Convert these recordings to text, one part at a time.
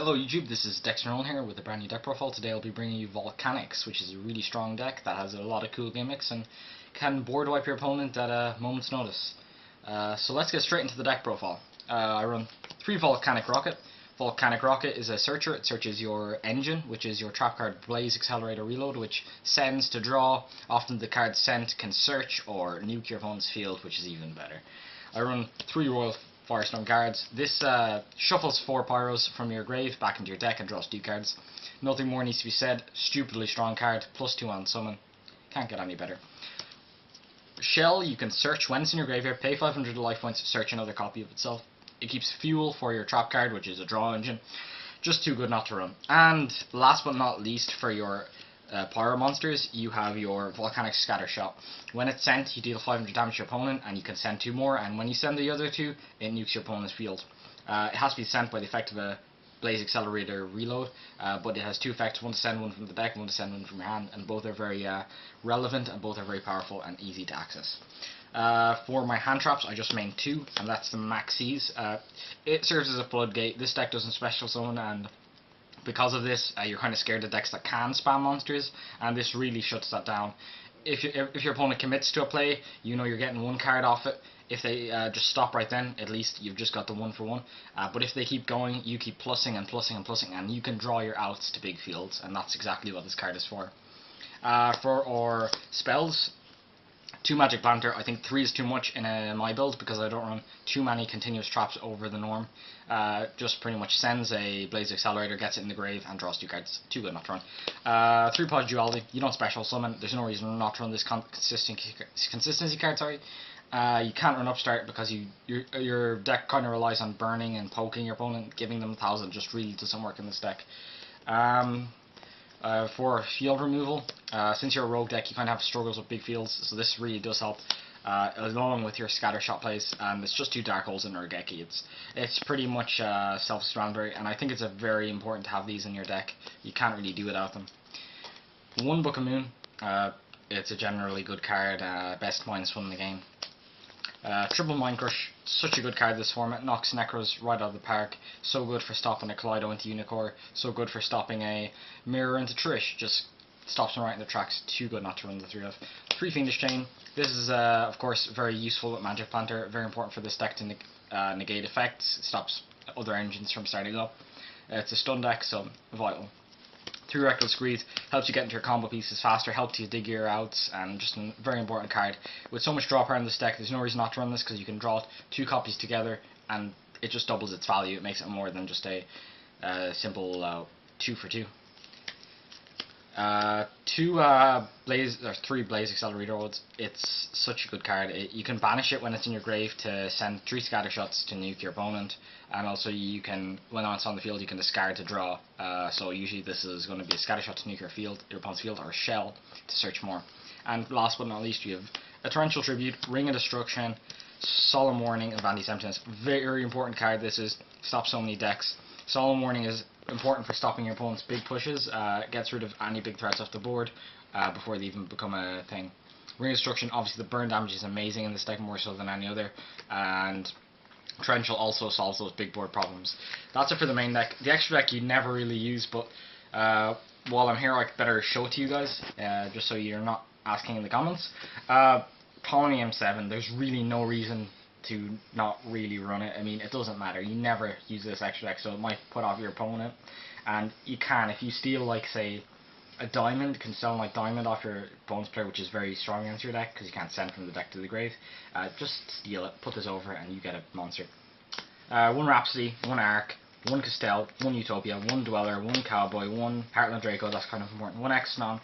Hello YouTube, this is Dexter Nolan here with a brand new deck profile. Today I'll be bringing you Volcanics, which is a really strong deck that has a lot of cool gimmicks and can board wipe your opponent at a moment's notice. So let's get straight into the deck profile. I run 3 Volcanic Rocket. Volcanic Rocket is a searcher. It searches your engine, which is your trap card Blaze Accelerator Reload, which sends to draw. Often the card sent can search or nuke your opponent's field, which is even better. I run 3 Royal Firestorm cards. This shuffles 4 Pyros from your grave back into your deck and draws 2 cards. Nothing more needs to be said. Stupidly strong card, +2 on summon. Can't get any better. Shell, you can search when it's in your graveyard, pay 500 life points, search another copy of itself. It keeps fuel for your trap card, which is a draw engine. Just too good not to run. And last but not least, for your Pyro monsters, you have your Volcanic Scatter Shot. When it's sent, you deal 500 damage to your opponent, and you can send 2 more, and when you send the other 2, it nukes your opponent's field. It has to be sent by the effect of a Blaze Accelerator Reload, but it has 2 effects, one to send one from the deck, one to send one from your hand, and both are very relevant, and both are very powerful and easy to access. For my hand traps, I just main 2, and that's the Maxis. It serves as a floodgate. This deck doesn't special summon, and because of this, you're kind of scared of decks that can spam monsters, and this really shuts that down. If your opponent commits to a play, you know you're getting 1 card off it. If they just stop right then, at least you've just got the 1 for 1. But if they keep going, you keep plussing and plussing and plussing, and you can draw your outs to big fields, and that's exactly what this card is for. For our spells, 2 Magic Planter. I think 3 is too much in my build because I don't run too many continuous traps over the norm. Just pretty much sends a Blaze Accelerator, gets it in the grave, and draws 2 cards. Too good not to run. 3 Pod Duality. You don't special summon. There's no reason not to run this consistency card. You can't run Upstart because your deck kind of relies on burning and poking your opponent. Giving them 1000 just really doesn't work in this deck. For field removal, since you're a rogue deck, you kind of have struggles with big fields, so this really does help, along with your scatter shot plays, and it's just 2 Dark Holes in Urgeki. It's pretty much self-explanatory, and I think it's very important to have these in your deck. You can't really do without them. 1 Book of Moon, it's a generally good card, best -1 in the game. Triple Mind Crush, such a good card this format, knocks Necros right out of the park, so good for stopping a Kaleido into Unicorn, so good for stopping a Mirror into Trish, just stops them right in the tracks, too good not to run the 3 of. 3 Fiendish Chain, this is of course very useful with Magic Planter, very important for this deck to negate effects, it stops other engines from starting up. It's a stun deck, so vital. 3 Reckless Greed, helps you get into your combo pieces faster, helps you dig your outs, and just a very important card. With so much draw power in this deck, there's no reason not to run this because you can draw 2 copies together and it just doubles its value. It makes it more than just a simple 2 for 2. 3 Blaze Accelerator Reloads. It's such a good card. You can banish it when it's in your grave to send 3 scatter shots to nuke your opponent, and also you can, when it's on the field, you can discard to draw. So usually this is going to be a scatter shot to nuke your opponent's field, or a shell to search more. And last but not least, you have a Torrential Tribute, Ring of Destruction, Solemn Warning, and Vandy's Emptiness. Very important card. This is stops so many decks. Solemn Warning is important for stopping your opponent's big pushes. Gets rid of any big threats off the board before they even become a thing. Ring of Destruction, obviously the burn damage is amazing in this deck, more so than any other, and Torrential also solves those big board problems. That's it for the main deck. The extra deck you never really use, but while I'm here I better show it to you guys, just so you're not asking in the comments. Colony M7, there's really no reason to not really run it. I mean, it doesn't matter. You never use this extra deck, so it might put off your opponent. And you can, if you steal, like, say, a diamond, can sell like diamond off your opponent's player, which is very strong against your deck, because you can't send from the deck to the grave. Just steal it, put this over, and you get a monster. 1 Rhapsody, 1 Arc, 1 Castell, 1 Utopia, 1 Dweller, 1 Cowboy, 1 Heartland Draco, that's kind of important, 1 Exnon,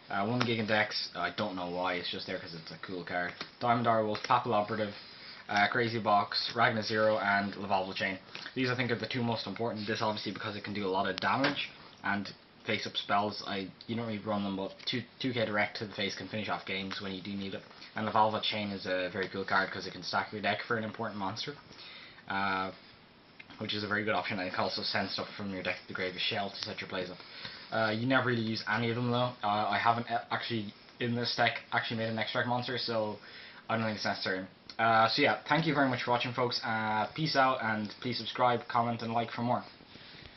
1 Gigandex, I don't know why, it's just there because it's a cool card. Diamond Direwolf, Papal Operative, Crazy Box, Ragna Zero, and Lavalval Chain. These I think are the 2 most important. This obviously because it can do a lot of damage and face up spells. You don't really run them, but 2k direct to the face can finish off games when you do need it. And Lavalval Chain is a very cool card because it can stack your deck for an important monster, which is a very good option. And it can also send stuff from your deck to the grave, a shell, to set your plays up. You never really use any of them though. I haven't actually in this deck actually made an extract monster, so I don't think it's necessary. So yeah, thank you very much for watching, folks. Peace out, and please subscribe, comment, and like for more.